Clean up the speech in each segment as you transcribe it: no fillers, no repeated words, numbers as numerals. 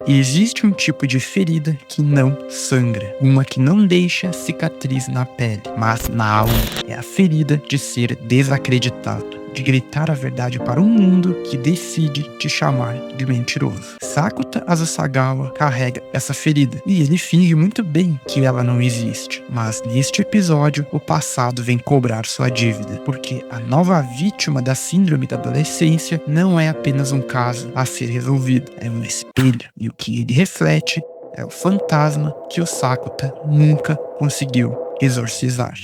Existe um tipo de ferida que não sangra, uma que não deixa cicatriz na pele, mas na alma. É a ferida de ser desacreditado, de gritar a verdade para um mundo que decide te chamar de mentiroso. Sakuta Asasagawa carrega essa ferida e ele finge muito bem que ela não existe. Mas neste episódio, o passado vem cobrar sua dívida, porque a nova vítima da síndrome da adolescência não é apenas um caso a ser resolvido, é um espelho, e o que ele reflete é o fantasma que o Sakuta nunca conseguiu exorcizar.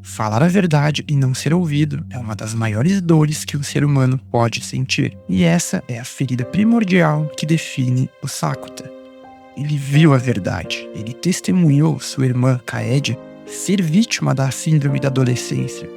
Falar a verdade e não ser ouvido é uma das maiores dores que o ser humano pode sentir. E essa é a ferida primordial que define o Sakuta. Ele viu a verdade. Ele testemunhou sua irmã Kaede ser vítima da síndrome da adolescência.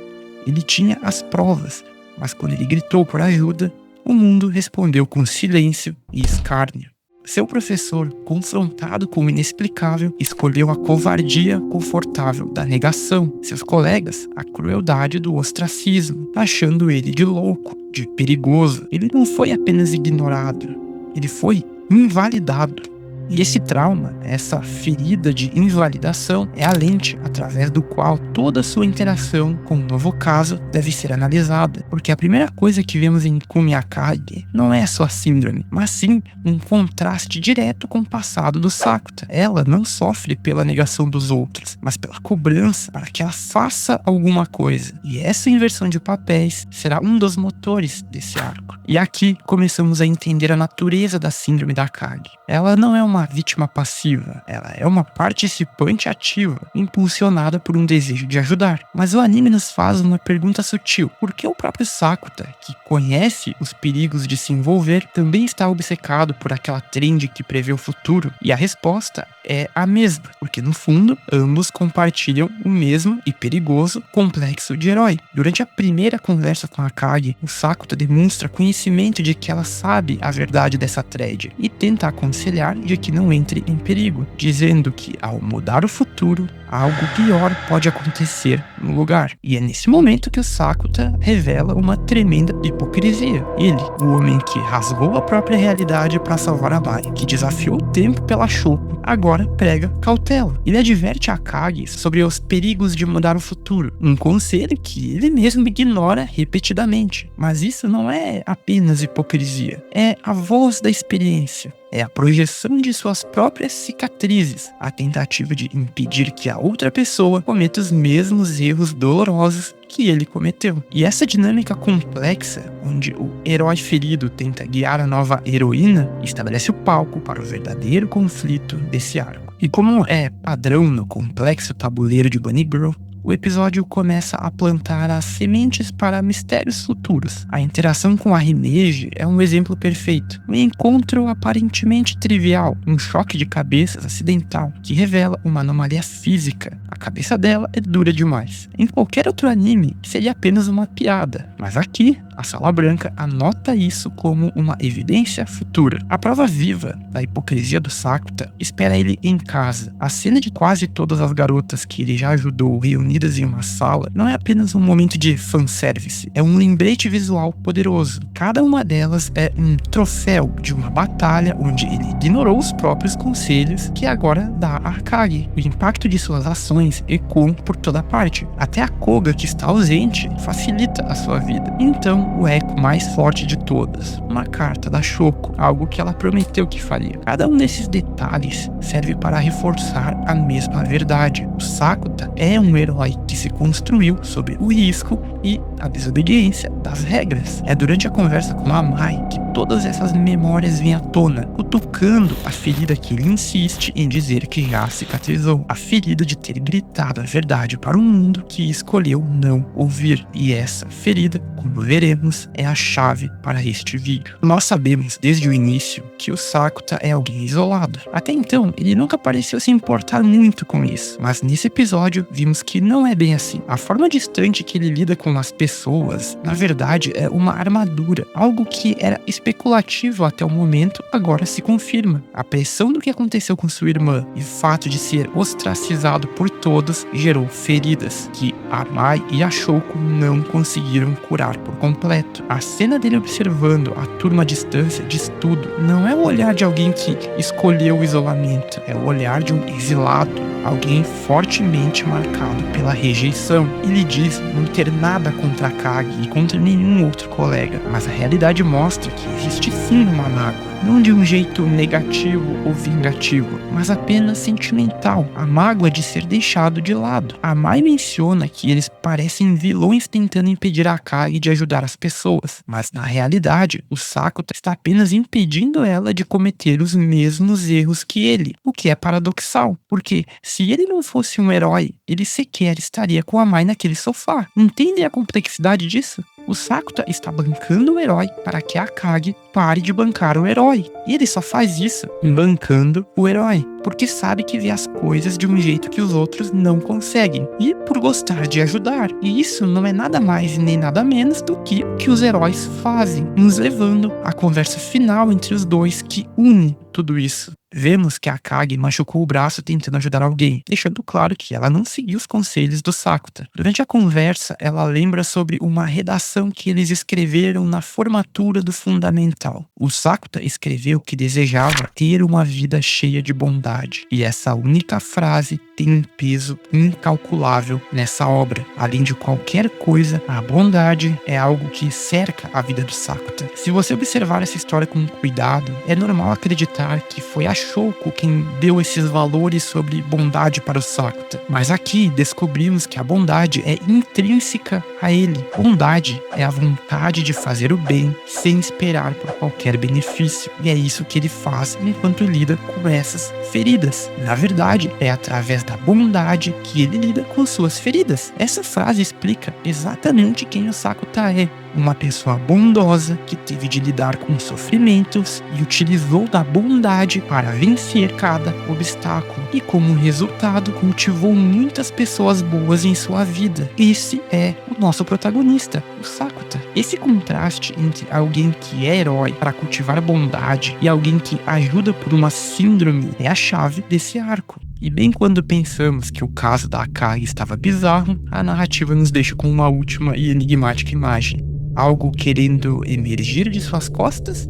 Ele tinha as provas, mas quando ele gritou por ajuda, o mundo respondeu com silêncio e escárnio. Seu professor, confrontado com o inexplicável, escolheu a covardia confortável da negação. Seus colegas, a crueldade do ostracismo, achando ele de louco, de perigoso. Ele não foi apenas ignorado, ele foi invalidado. E esse trauma, essa ferida de invalidação, é a lente através do qual toda sua interação com um novo caso deve ser analisada. Porque a primeira coisa que vemos em Kumi Akagi não é sua síndrome, mas sim um contraste direto com o passado do Sakuta. Ela não sofre pela negação dos outros, mas pela cobrança para que ela faça alguma coisa. E essa inversão de papéis será um dos motores desse arco. E aqui começamos a entender a natureza da síndrome da Akagi. Ela não é uma vítima passiva, ela é uma participante ativa, impulsionada por um desejo de ajudar. Mas o anime nos faz uma pergunta sutil: por que o próprio Sakuta, que conhece os perigos de se envolver, também está obcecado por aquela trend que prevê o futuro? E a resposta é a mesma, porque no fundo, ambos compartilham o mesmo e perigoso complexo de herói. Durante a primeira conversa com a Akagi, o Sakuta demonstra conhecimento de que ela sabe a verdade dessa thread e tenta aconselhar de que não entre em perigo, dizendo que ao mudar o futuro, algo pior pode acontecer no lugar. E é nesse momento que o Sakuta revela uma tremenda hipocrisia. Ele, o homem que rasgou a própria realidade para salvar a Mai, que desafiou o tempo pela Shoko, agora prega cautela. Ele adverte a Akagi sobre os perigos de mudar o futuro, um conselho que ele mesmo ignora repetidamente. Mas isso não é apenas hipocrisia, é a voz da experiência. É a projeção de suas próprias cicatrizes, a tentativa de impedir que a outra pessoa cometa os mesmos erros dolorosos que ele cometeu. E essa dinâmica complexa, onde o herói ferido tenta guiar a nova heroína, estabelece o palco para o verdadeiro conflito desse arco. E como é padrão no complexo tabuleiro de Bunny Girl, o episódio começa a plantar as sementes para mistérios futuros. A interação com a Himeji é um exemplo perfeito. Um encontro aparentemente trivial, um choque de cabeças acidental, que revela uma anomalia física. A cabeça dela é dura demais. Em qualquer outro anime, seria apenas uma piada. Mas aqui, a Sala Branca anota isso como uma evidência futura. A prova viva da hipocrisia do Sakuta espera ele em casa. A cena de quase todas as garotas que ele já ajudou reunidas em uma sala não é apenas um momento de fanservice, é um lembrete visual poderoso. Cada uma delas é um troféu de uma batalha onde ele ignorou os próprios conselhos que agora dá a Akagi. O impacto de suas ações ecoam por toda parte. Até a Koga, que está ausente, facilita a sua vida. Então, o eco mais forte de todas, uma carta da Shoko, algo que ela prometeu que faria. Cada um desses detalhes serve para reforçar a mesma verdade. O Sakuta é um herói que se construiu sob o risco e a desobediência das regras. É durante a conversa com a Mai que todas essas memórias vêm à tona, cutucando a ferida que ele insiste em dizer que já cicatrizou. A ferida de ter gritado a verdade para um mundo que escolheu não ouvir. E essa ferida, como veremos, é a chave para este vídeo. Nós sabemos desde o início que o Sakuta é alguém isolado. Até então, ele nunca pareceu se importar muito com isso. Mas nesse episódio, vimos que não é bem assim. A forma distante que ele lida com as pessoas, na verdade, é uma armadura. Algo que era especulativo até o momento, agora se confirma. A pressão do que aconteceu com sua irmã e o fato de ser ostracizado por todos gerou feridas que A Mai e a Shouko não conseguiram curar por completo. A cena dele observando a turma à distância diz tudo. Não é o olhar de alguém que escolheu o isolamento, é o olhar de um exilado, alguém fortemente marcado pela rejeição. Ele diz não ter nada contra a Kage e contra nenhum outro colega, mas a realidade mostra que existe sim uma mágoa. Não de um jeito negativo ou vingativo, mas apenas sentimental. A mágoa de ser deixado de lado. A Mai menciona que eles parecem vilões tentando impedir a Kage de ajudar as pessoas, mas na realidade, o Sakuta está apenas impedindo ela de cometer os mesmos erros que ele, o que é paradoxal, porque se ele não fosse um herói, ele sequer estaria com a Mai naquele sofá. Entendem a complexidade disso? O Sakuta está bancando o herói para que a Kage pare de bancar o herói. E ele só faz isso bancando o herói, porque sabe que vê as coisas de um jeito que os outros não conseguem. E por gostar de ajudar. E isso não é nada mais nem nada menos do que o que os heróis fazem, nos levando à conversa final entre os dois que une tudo isso. Vemos que a Kage machucou o braço tentando ajudar alguém, deixando claro que ela não seguiu os conselhos do Sakuta. Durante a conversa, ela lembra sobre uma redação que eles escreveram na formatura do fundamental. O Sakuta escreveu que desejava ter uma vida cheia de bondade, e essa única frase tem um peso incalculável nessa obra. Além de qualquer coisa, a bondade é algo que cerca a vida do Sakuta. Se você observar essa história com cuidado, é normal acreditar que foi a Shouko quem deu esses valores sobre bondade para o Sakuta. Mas aqui descobrimos que a bondade é intrínseca a ele. Bondade é a vontade de fazer o bem sem esperar por qualquer benefício. E é isso que ele faz enquanto lida com essas feridas. Na verdade, é através da bondade que ele lida com suas feridas. Essa frase explica exatamente quem o Sakuta é. Uma pessoa bondosa que teve de lidar com sofrimentos e utilizou da bondade para vencer cada obstáculo. E como resultado, cultivou muitas pessoas boas em sua vida. Esse é o nosso protagonista, o Sakuta. Esse contraste entre alguém que é herói para cultivar bondade e alguém que ajuda por uma síndrome é a chave desse arco. E bem quando pensamos que o caso da Akagi estava bizarro, a narrativa nos deixa com uma última e enigmática imagem. Algo querendo emergir de suas costas?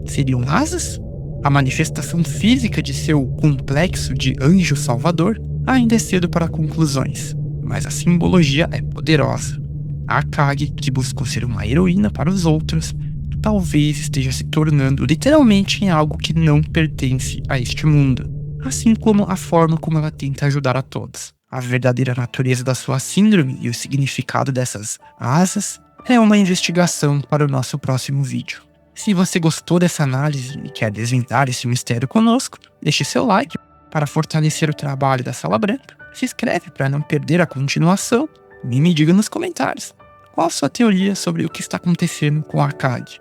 Seriam asas? A manifestação física de seu complexo de anjo salvador? Ainda é cedo para conclusões, mas a simbologia é poderosa. A Akagi, que buscou ser uma heroína para os outros, talvez esteja se tornando literalmente em algo que não pertence a este mundo, assim como a forma como ela tenta ajudar a todos. A verdadeira natureza da sua síndrome e o significado dessas asas é uma investigação para o nosso próximo vídeo. Se você gostou dessa análise e quer desvendar esse mistério conosco, deixe seu like para fortalecer o trabalho da Sala Branca, se inscreve para não perder a continuação e me diga nos comentários qual a sua teoria sobre o que está acontecendo com a Akagi.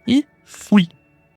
E fui!